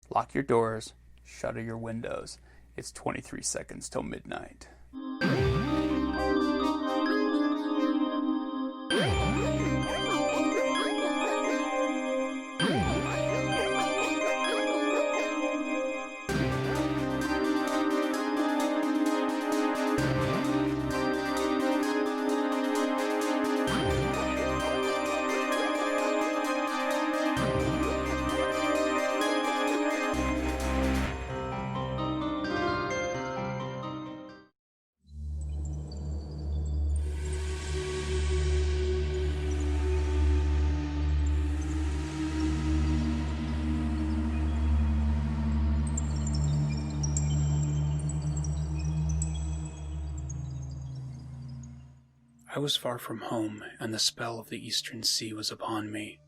Lock your doors, shutter your windows. It's 23 seconds till midnight. I was far from home, and the spell of the eastern sea was upon me.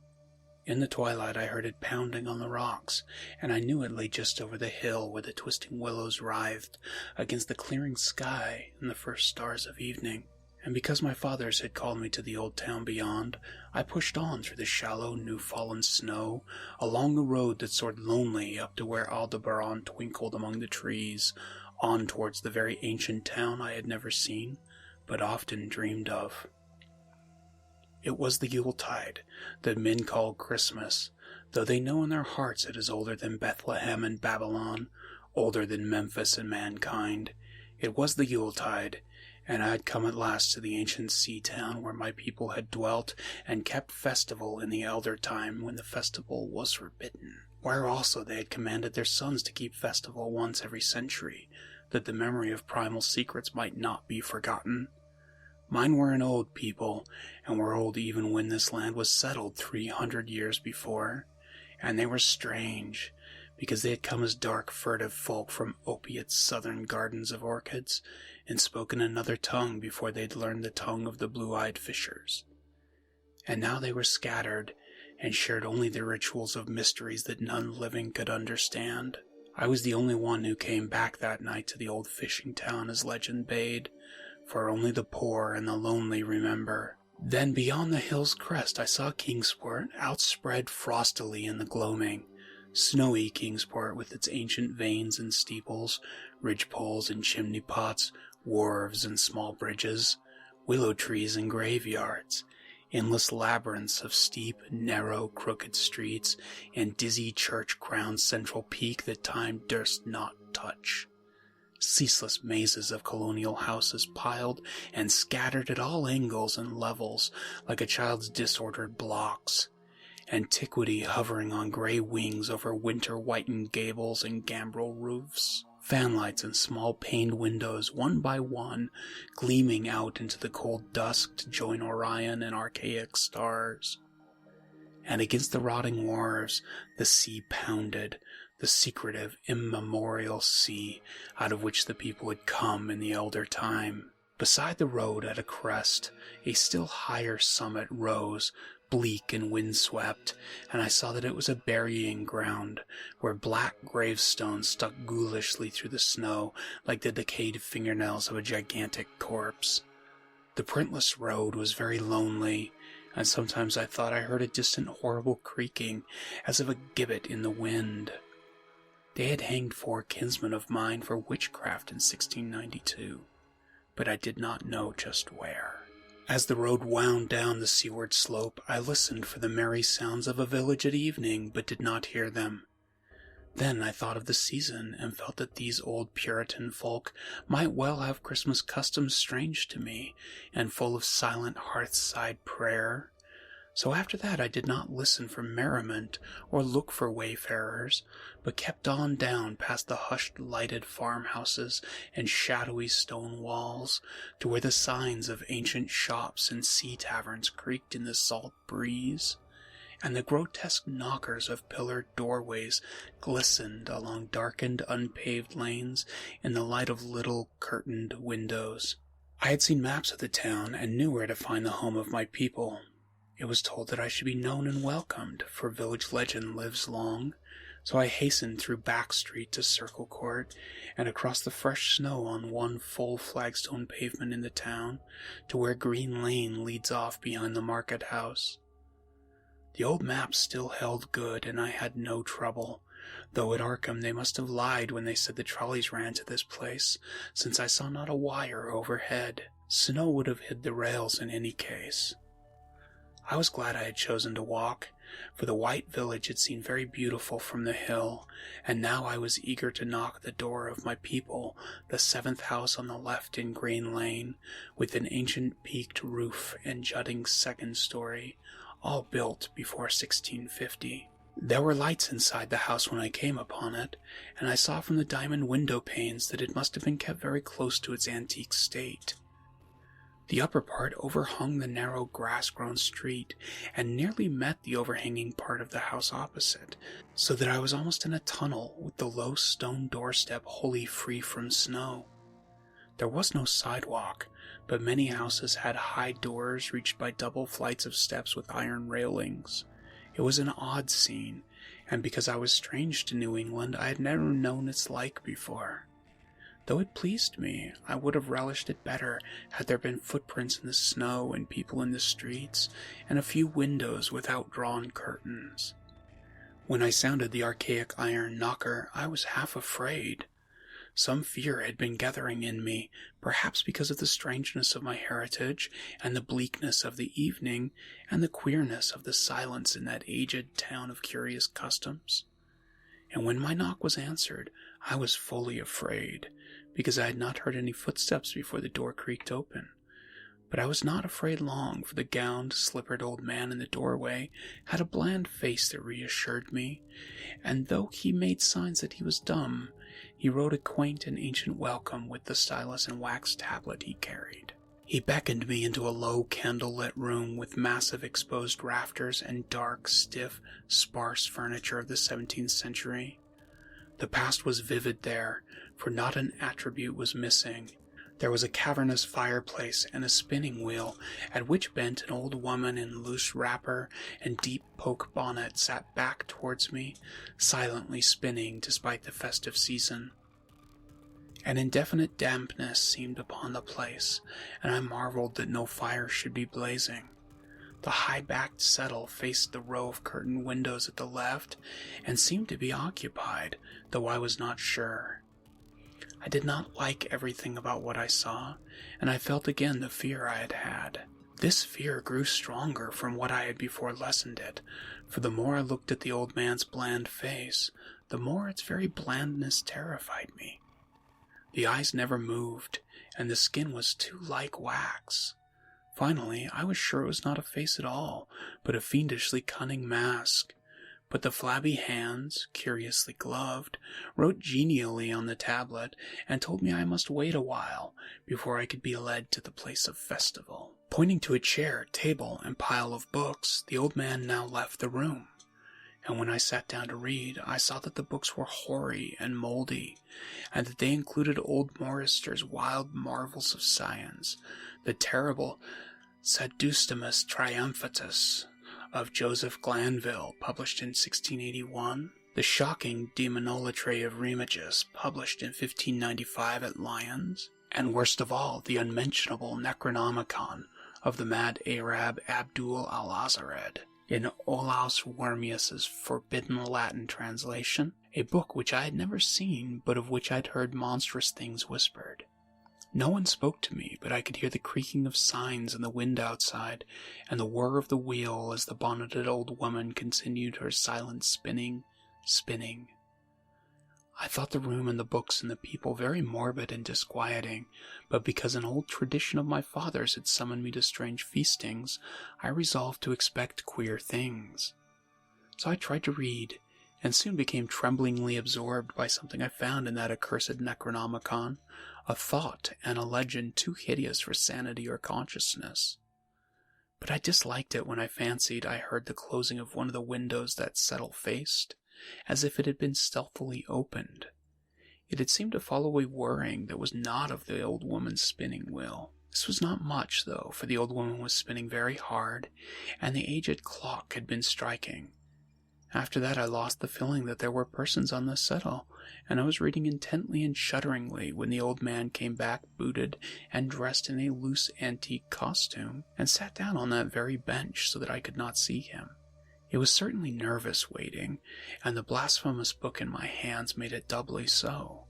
In the twilight I heard it pounding on the rocks, and I knew it lay just over the hill where the twisting willows writhed against the clearing sky and the first stars of evening. And because my fathers had called me to the old town beyond, I pushed on through the shallow, new-fallen snow, along the road that soared lonely up to where Aldebaran twinkled among the trees, on towards the very ancient town I had never seen, but often dreamed of. It was the Yuletide that men call Christmas, though they know in their hearts it is older than Bethlehem and Babylon, older than Memphis and mankind. It was the Yuletide, and I had come at last to the ancient sea town where my people had dwelt and kept festival in the elder time when the festival was forbidden, where also they had commanded their sons to keep festival once every century, that the memory of primal secrets might not be forgotten. Mine were an old people, and were old even when this land was settled 300 years before, and they were strange, because they had come as dark, furtive folk from opiate's southern gardens of orchids, and spoken another tongue before they'd learned the tongue of the blue-eyed fishers. And now they were scattered, and shared only the rituals of mysteries that none living could understand. I was the only one who came back that night to the old fishing town as legend bade, for only the poor and the lonely remember. Then beyond the hill's crest I saw Kingsport outspread frostily in the gloaming, snowy Kingsport with its ancient vanes and steeples, ridgepoles and chimney pots, wharves and small bridges, willow trees and graveyards, endless labyrinths of steep, narrow, crooked streets, and dizzy church-crowned central peak that time durst not touch. Ceaseless mazes of colonial houses piled and scattered at all angles and levels like a child's disordered blocks. Antiquity hovering on gray wings over winter-whitened gables and gambrel roofs. Fanlights and small paned windows, one by one, gleaming out into the cold dusk to join Orion and archaic stars. And against the rotting wharves, the sea pounded, the secretive, immemorial sea out of which the people had come in the elder time. Beside the road at a crest, a still higher summit rose, bleak and windswept, and I saw that it was a burying ground, where black gravestones stuck ghoulishly through the snow like the decayed fingernails of a gigantic corpse. The printless road was very lonely, and sometimes I thought I heard a distant horrible creaking, as of a gibbet in the wind. They had hanged 4 kinsmen of mine for witchcraft in 1692, but I did not know just where. As the road wound down the seaward slope, I listened for the merry sounds of a village at evening, but did not hear them. Then I thought of the season, and felt that these old Puritan folk might well have Christmas customs strange to me, and full of silent hearthside prayer. So after that I did not listen for merriment, or look for wayfarers, but kept on down past the hushed lighted farmhouses and shadowy stone walls, to where the signs of ancient shops and sea taverns creaked in the salt breeze, and the grotesque knockers of pillared doorways glistened along darkened, unpaved lanes in the light of little curtained windows. I had seen maps of the town, and knew where to find the home of my people. It was told that I should be known and welcomed, for village legend lives long, so I hastened through Back Street to Circle Court, and across the fresh snow on one full flagstone pavement in the town, to where Green Lane leads off behind the market house. The old maps still held good, and I had no trouble, though at Arkham they must have lied when they said the trolleys ran to this place, since I saw not a wire overhead. Snow would have hid the rails in any case. I was glad I had chosen to walk, for the white village had seemed very beautiful from the hill, and now I was eager to knock at the door of my people, the 7th house on the left in Green Lane, with an ancient peaked roof and jutting 2nd story, all built before 1650. There were lights inside the house when I came upon it, and I saw from the diamond window panes that it must have been kept very close to its antique state. The upper part overhung the narrow grass-grown street and nearly met the overhanging part of the house opposite, so that I was almost in a tunnel with the low stone doorstep wholly free from snow. There was no sidewalk, but many houses had high doors reached by double flights of steps with iron railings. It was an odd scene, and because I was strange to New England, I had never known its like before. Though it pleased me, I would have relished it better had there been footprints in the snow and people in the streets, and a few windows without drawn curtains. When I sounded the archaic iron knocker, I was half afraid. Some fear had been gathering in me, perhaps because of the strangeness of my heritage, and the bleakness of the evening, and the queerness of the silence in that aged town of curious customs. And when my knock was answered, I was fully afraid, because I had not heard any footsteps before the door creaked open. But I was not afraid long, for the gowned, slippered old man in the doorway had a bland face that reassured me, and though he made signs that he was dumb, he wrote a quaint and ancient welcome with the stylus and wax tablet he carried. He beckoned me into a low candle-lit room with massive exposed rafters and dark, stiff, sparse furniture of the 17th century. The past was vivid there, for not an attribute was missing. There was a cavernous fireplace and a spinning wheel, at which bent an old woman in loose wrapper and deep poke bonnet sat back towards me, silently spinning despite the festive season. An indefinite dampness seemed upon the place, and I marveled that no fire should be blazing. The high-backed settle faced the row of curtained windows at the left, and seemed to be occupied, though I was not sure. I did not like everything about what I saw, and I felt again the fear I had had. This fear grew stronger from what I had before lessened it, for the more I looked at the old man's bland face, the more its very blandness terrified me. The eyes never moved, and the skin was too like wax. Finally, I was sure it was not a face at all, but a fiendishly cunning mask. But the flabby hands, curiously gloved, wrote genially on the tablet, and told me I must wait a while before I could be led to the place of festival. Pointing to a chair, table, and pile of books, the old man now left the room. And when I sat down to read, I saw that the books were hoary and moldy, and that they included old Morrister's wild marvels of science, the terrible Sadustamus Triumphatus of Joseph Glanville, published in 1681, the shocking Demonolatry of Remigius, published in 1595 at Lyons, and worst of all, the unmentionable Necronomicon of the mad Arab Abdul al-Azhared, in Olaus Wormius's forbidden Latin translation, a book which I had never seen, but of which I'd heard monstrous things whispered. No one spoke to me, but I could hear the creaking of signs in the wind outside, and the whir of the wheel as the bonneted old woman continued her silent spinning. I thought the room and the books and the people very morbid and disquieting, but because an old tradition of my father's had summoned me to strange feastings, I resolved to expect queer things. So I tried to read, and soon became tremblingly absorbed by something I found in that accursed Necronomicon, a thought and a legend too hideous for sanity or consciousness. But I disliked it when I fancied I heard the closing of one of the windows that settle faced, as if it had been stealthily opened. It had seemed to follow a whirring that was not of the old woman's spinning wheel. This was not much, though, for the old woman was spinning very hard, and the aged clock had been striking. After that I lost the feeling that there were persons on the settle, and I was reading intently and shudderingly when the old man came back booted and dressed in a loose antique costume, and sat down on that very bench so that I could not see him. It was certainly nervous waiting, and the blasphemous book in my hands made it doubly so.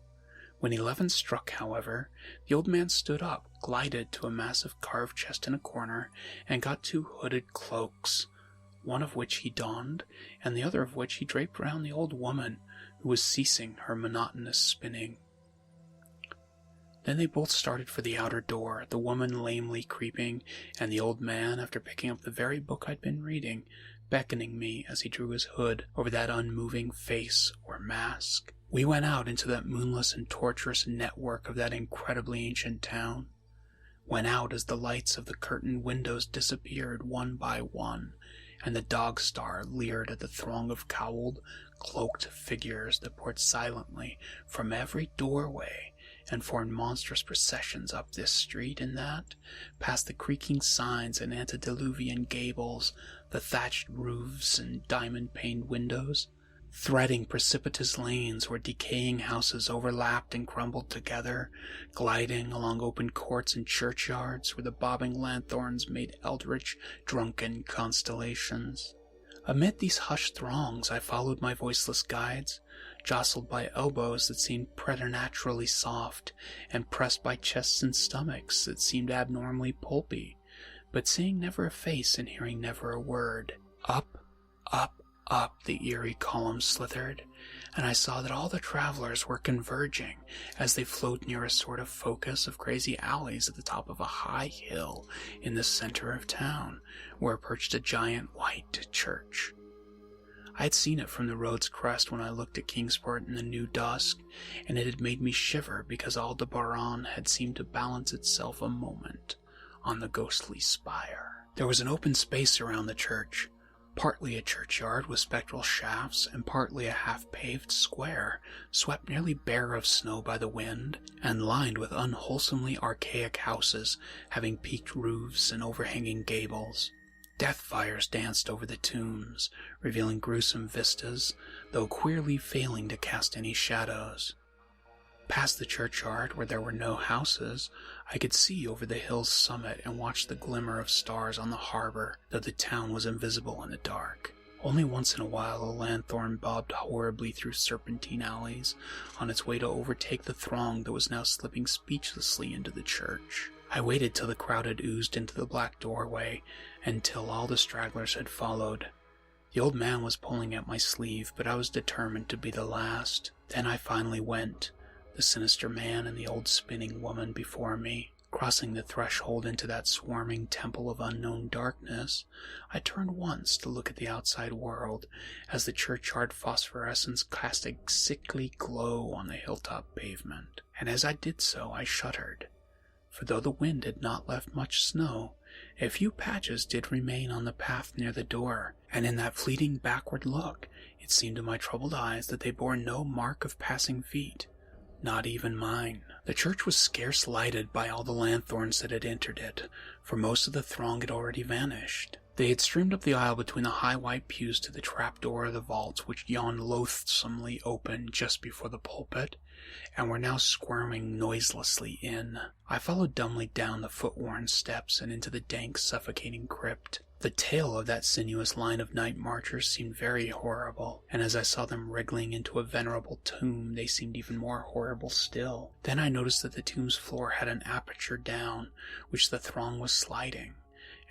When 11 struck, however, the old man stood up, glided to a massive carved chest in a corner, and got 2 hooded cloaks, one of which he donned, and the other of which he draped round the old woman, who was ceasing her monotonous spinning. Then they both started for the outer door, the woman lamely creeping, and the old man, after picking up the very book I'd been reading, beckoning me as he drew his hood over that unmoving face or mask. We went out into that moonless and tortuous network of that incredibly ancient town. Went out as the lights of the curtained windows disappeared one by one, and the dog star leered at the throng of cowled, cloaked figures that poured silently from every doorway and formed monstrous processions up this street and that, past the creaking signs and antediluvian gables, the thatched roofs and diamond-paned windows, threading precipitous lanes where decaying houses overlapped and crumbled together, gliding along open courts and churchyards where the bobbing lanthorns made eldritch, drunken constellations. Amid these hushed throngs I followed my voiceless guides, jostled by elbows that seemed preternaturally soft, and pressed by chests and stomachs that seemed abnormally pulpy, but seeing never a face and hearing never a word. Up, up, up the eerie columns slithered, and I saw that all the travelers were converging as they flowed near a sort of focus of crazy alleys at the top of a high hill in the center of town, where perched a giant white church. I had seen it from the road's crest when I looked at Kingsport in the new dusk, and it had made me shiver because Aldebaran had seemed to balance itself a moment on the ghostly spire. There was an open space around the church, partly a churchyard with spectral shafts and partly a half-paved square, swept nearly bare of snow by the wind, and lined with unwholesomely archaic houses having peaked roofs and overhanging gables. Death fires danced over the tombs, revealing gruesome vistas, though queerly failing to cast any shadows. Past the churchyard, where there were no houses, I could see over the hill's summit and watch the glimmer of stars on the harbor, though the town was invisible in the dark. Only once in a while a lanthorn bobbed horribly through serpentine alleys on its way to overtake the throng that was now slipping speechlessly into the church. I waited till the crowd had oozed into the black doorway, and till all the stragglers had followed. The old man was pulling at my sleeve, but I was determined to be the last. Then I finally went, the sinister man and the old spinning woman before me. Crossing the threshold into that swarming temple of unknown darkness, I turned once to look at the outside world, as the churchyard phosphorescence cast a sickly glow on the hilltop pavement. And as I did so, I shuddered. For though the wind had not left much snow, a few patches did remain on the path near the door, and in that fleeting backward look, it seemed to my troubled eyes that they bore no mark of passing feet, not even mine. The church was scarce lighted by all the lanthorns that had entered it, for most of the throng had already vanished. They had streamed up the aisle between the high white pews to the trap-door of the vault which yawned loathsomely open just before the pulpit, and were now squirming noiselessly in. I followed dumbly down the foot-worn steps and into the dank, suffocating crypt. The tail of that sinuous line of night marchers seemed very horrible, and as I saw them wriggling into a venerable tomb, they seemed even more horrible still. Then I noticed that the tomb's floor had an aperture down, which the throng was sliding,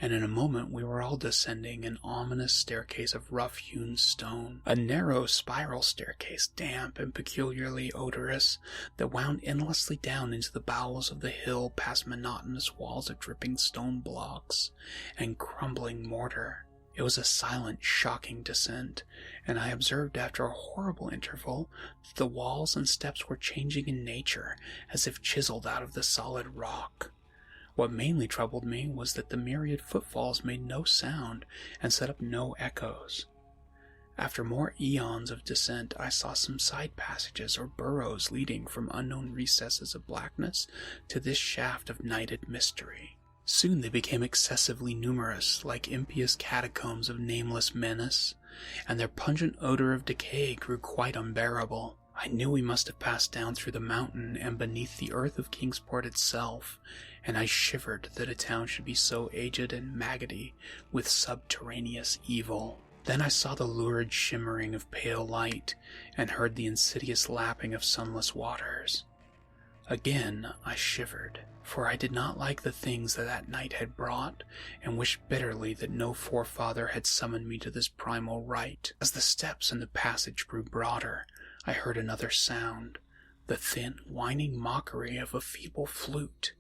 and in a moment we were all descending an ominous staircase of rough-hewn stone, a narrow spiral staircase, damp and peculiarly odorous, that wound endlessly down into the bowels of the hill past monotonous walls of dripping stone blocks and crumbling mortar. It was a silent, shocking descent, and I observed after a horrible interval that the walls and steps were changing in nature, as if chiseled out of the solid rock. What mainly troubled me was that the myriad footfalls made no sound and set up no echoes. After more eons of descent, I saw some side passages or burrows leading from unknown recesses of blackness to this shaft of nighted mystery. Soon they became excessively numerous, like impious catacombs of nameless menace, and their pungent odor of decay grew quite unbearable. I knew we must have passed down through the mountain and beneath the earth of Kingsport itself, and I shivered that a town should be so aged and maggoty with subterraneous evil. Then I saw the lurid shimmering of pale light and heard the insidious lapping of sunless waters. Again I shivered, for I did not like the things that night had brought, and wished bitterly that no forefather had summoned me to this primal rite. As the steps in the passage grew broader, I heard another sound, the thin, whining mockery of a feeble flute,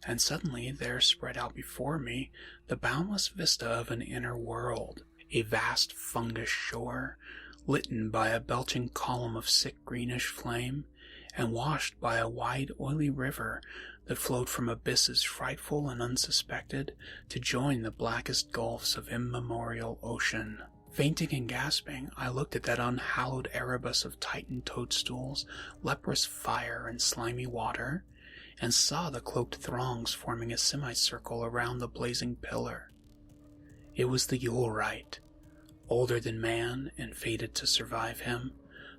and suddenly there spread out before me the boundless vista of an inner world, a vast fungus shore, litten by a belching column of sick greenish flame, and washed by a wide oily river that flowed from abysses frightful and unsuspected to join the blackest gulfs of immemorial ocean. Fainting and gasping, I looked at that unhallowed Erebus of Titan toadstools, leprous fire and slimy water, and saw the cloaked throngs forming a semicircle around the blazing pillar. It was the Yule rite, older than man and fated to survive him,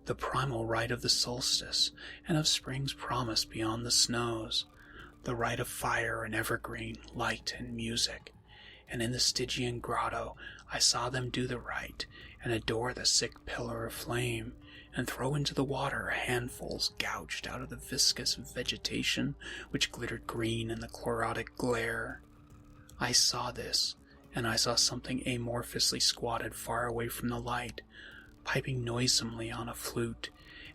the primal rite of the solstice and of spring's promise beyond the snows, the rite of fire and evergreen, light and music. And in the Stygian grotto I saw them do the rite, and adore the sick pillar of flame, and throw into the water handfuls gouged out of the viscous vegetation which glittered green in the chlorotic glare. I saw this, and I saw something amorphously squatted far away from the light, piping noisomely on a flute,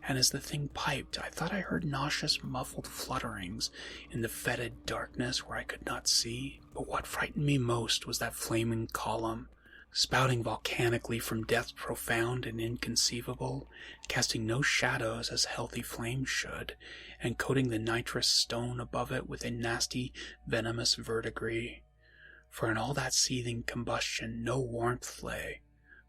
and as the thing piped, I thought I heard nauseous muffled flutterings in the fetid darkness where I could not see. But what frightened me most was that flaming column, spouting volcanically from depths profound and inconceivable, casting no shadows as healthy flames should, and coating the nitrous stone above it with a nasty, venomous verdigris. For in all that seething combustion no warmth lay,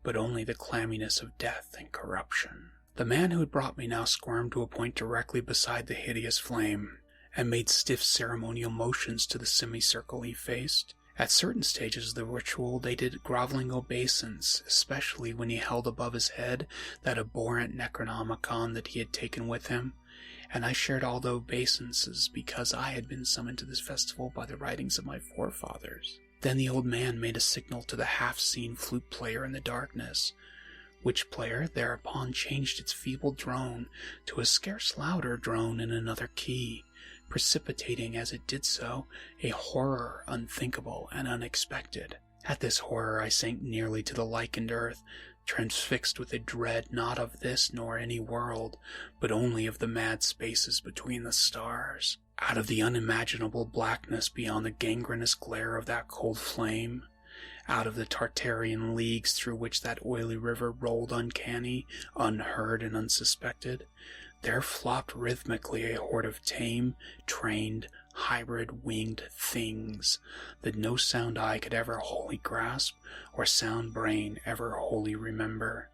but only the clamminess of death and corruption. The man who had brought me now squirmed to a point directly beside the hideous flame, and made stiff ceremonial motions to the semicircle he faced. At certain stages of the ritual they did groveling obeisance, especially when he held above his head that abhorrent Necronomicon that he had taken with him, and I shared all the obeisances because I had been summoned to this festival by the writings of my forefathers. Then the old man made a signal to the half-seen flute player in the darkness, which player thereupon changed its feeble drone to a scarce louder drone in another key, precipitating as it did so a horror unthinkable and unexpected. At this horror I sank nearly to the lichened earth, transfixed with a dread not of this nor any world, but only of the mad spaces between the stars. Out of the unimaginable blackness beyond the gangrenous glare of that cold flame, out of the Tartarian leagues through which that oily river rolled uncanny, unheard, and unsuspected, there flopped rhythmically a horde of tame, trained, hybrid winged things that no sound eye could ever wholly grasp or sound brain ever wholly remember.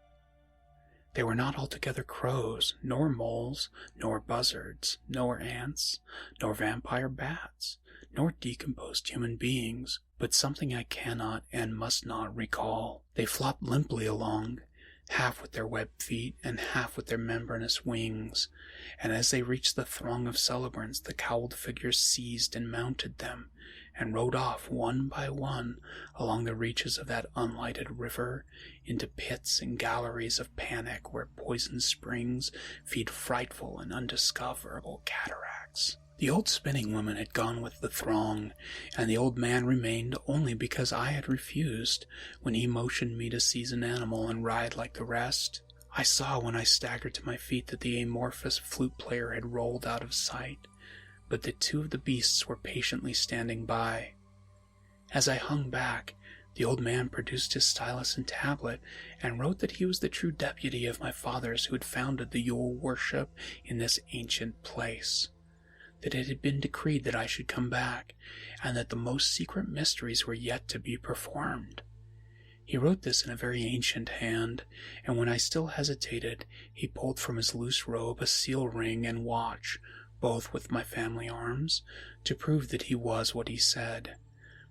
They were not altogether crows, nor moles, nor buzzards, nor ants, nor vampire bats, nor decomposed human beings, but something I cannot and must not recall. They flopped limply along, half with their webbed feet and half with their membranous wings, and as they reached the throng of celebrants the cowled figures seized and mounted them, and rode off one by one along the reaches of that unlighted river into pits and galleries of panic where poison springs feed frightful and undiscoverable cataracts. The old spinning woman had gone with the throng, and the old man remained only because I had refused when he motioned me to seize an animal and ride like the rest. I saw when I staggered to my feet that the amorphous flute player had rolled out of sight, but that two of the beasts were patiently standing by. As I hung back, the old man produced his stylus and tablet and wrote that he was the true deputy of my fathers who had founded the Yule worship in this ancient place, that it had been decreed that I should come back, and that the most secret mysteries were yet to be performed. He wrote this in a very ancient hand, and when I still hesitated, he pulled from his loose robe a seal ring and watch, both with my family arms, to prove that he was what he said.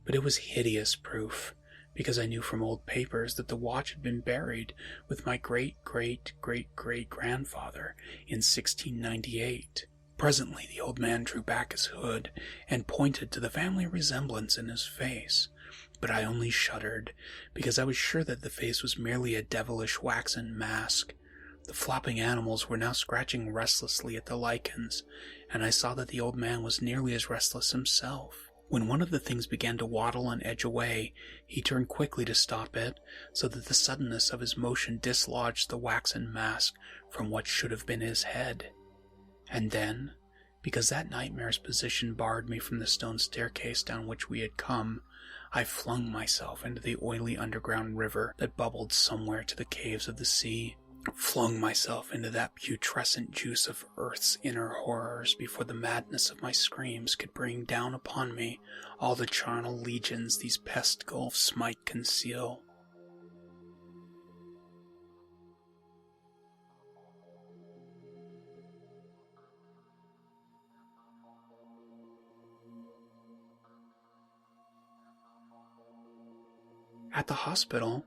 But it was hideous proof, because I knew from old papers that the watch had been buried with my great-great-great-great-grandfather in 1698. Presently the old man drew back his hood and pointed to the family resemblance in his face, But I only shuddered, because I was sure that the face was merely a devilish waxen mask. The flopping animals were now scratching restlessly at the lichens, and I saw that the old man was nearly as restless himself. When one of the things began to waddle and edge away, he turned quickly to stop it, so that the suddenness of his motion dislodged the waxen mask from what should have been his head. And then, because that nightmare's position barred me from the stone staircase down which we had come, I flung myself into the oily underground river that bubbled somewhere to the caves of the sea. Flung myself into that putrescent juice of earth's inner horrors before the madness of my screams could bring down upon me all the charnel legions these pest gulfs might conceal. At the hospital,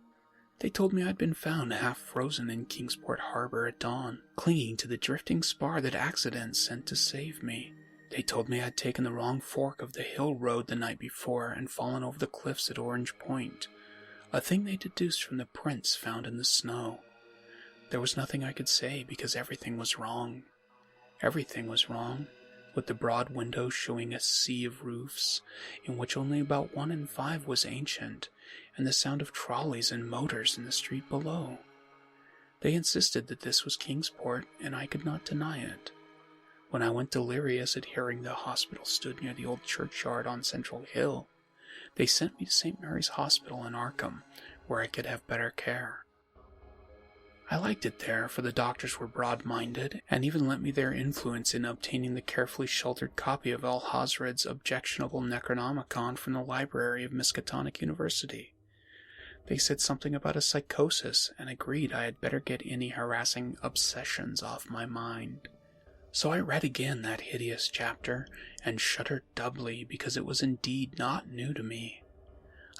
they told me I'd been found half frozen in Kingsport Harbor at dawn, clinging to the drifting spar that accident sent to save me. They told me I'd taken the wrong fork of the hill road the night before and fallen over the cliffs at Orange Point, a thing they deduced from the prints found in the snow. There was nothing I could say because everything was wrong. Everything was wrong, with the broad windows showing a sea of roofs, in which only about 1 in 5 was ancient, and the sound of trolleys and motors in the street below. They insisted that this was Kingsport, and I could not deny it. When I went delirious at hearing the hospital stood near the old churchyard on Central Hill, they sent me to St. Mary's Hospital in Arkham, where I could have better care. I liked it there, for the doctors were broad-minded, and even lent me their influence in obtaining the carefully sheltered copy of Alhazred's objectionable Necronomicon from the library of Miskatonic University. They said something about a psychosis, and agreed I had better get any harassing obsessions off my mind. So I read again that hideous chapter, and shuddered doubly because it was indeed not new to me.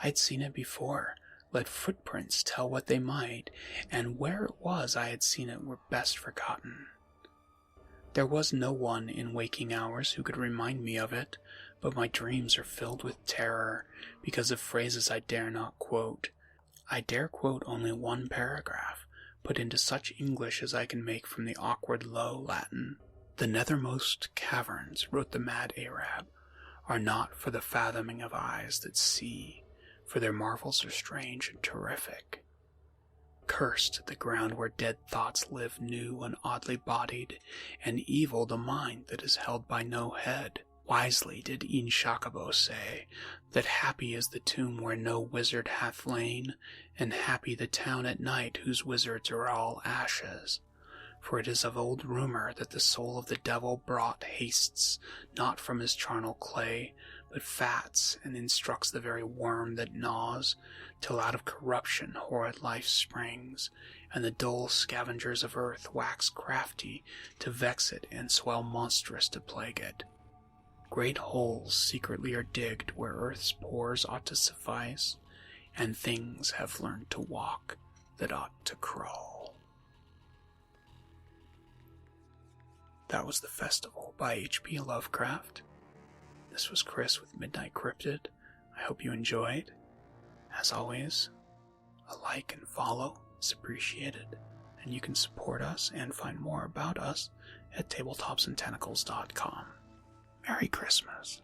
I'd seen it before. Let footprints tell what they might, and where it was I had seen it were best forgotten. There was no one in waking hours who could remind me of it, but my dreams are filled with terror because of phrases I dare not quote. I dare quote only one paragraph, put into such English as I can make from the awkward low Latin. "The nethermost caverns," wrote the mad Arab, "are not for the fathoming of eyes that see, for their marvels are strange and terrific. Cursed the ground where dead thoughts live new and oddly bodied, and evil the mind that is held by no head. Wisely did Inshakabo say, that happy is the tomb where no wizard hath lain, and happy the town at night whose wizards are all ashes. For it is of old rumor that the soul of the devil brought hastes not from his charnel clay, but fats, and instructs the very worm that gnaws, till out of corruption horrid life springs, and the dull scavengers of earth wax crafty to vex it and swell monstrous to plague it. Great holes secretly are digged where earth's pores ought to suffice, and things have learned to walk that ought to crawl." That was The Festival by H.P. Lovecraft. This was Kris with Midnight Cryptid. I hope you enjoyed. As always, a like and follow is appreciated, and you can support us and find more about us at tabletopsandtentacles.com. Merry Christmas.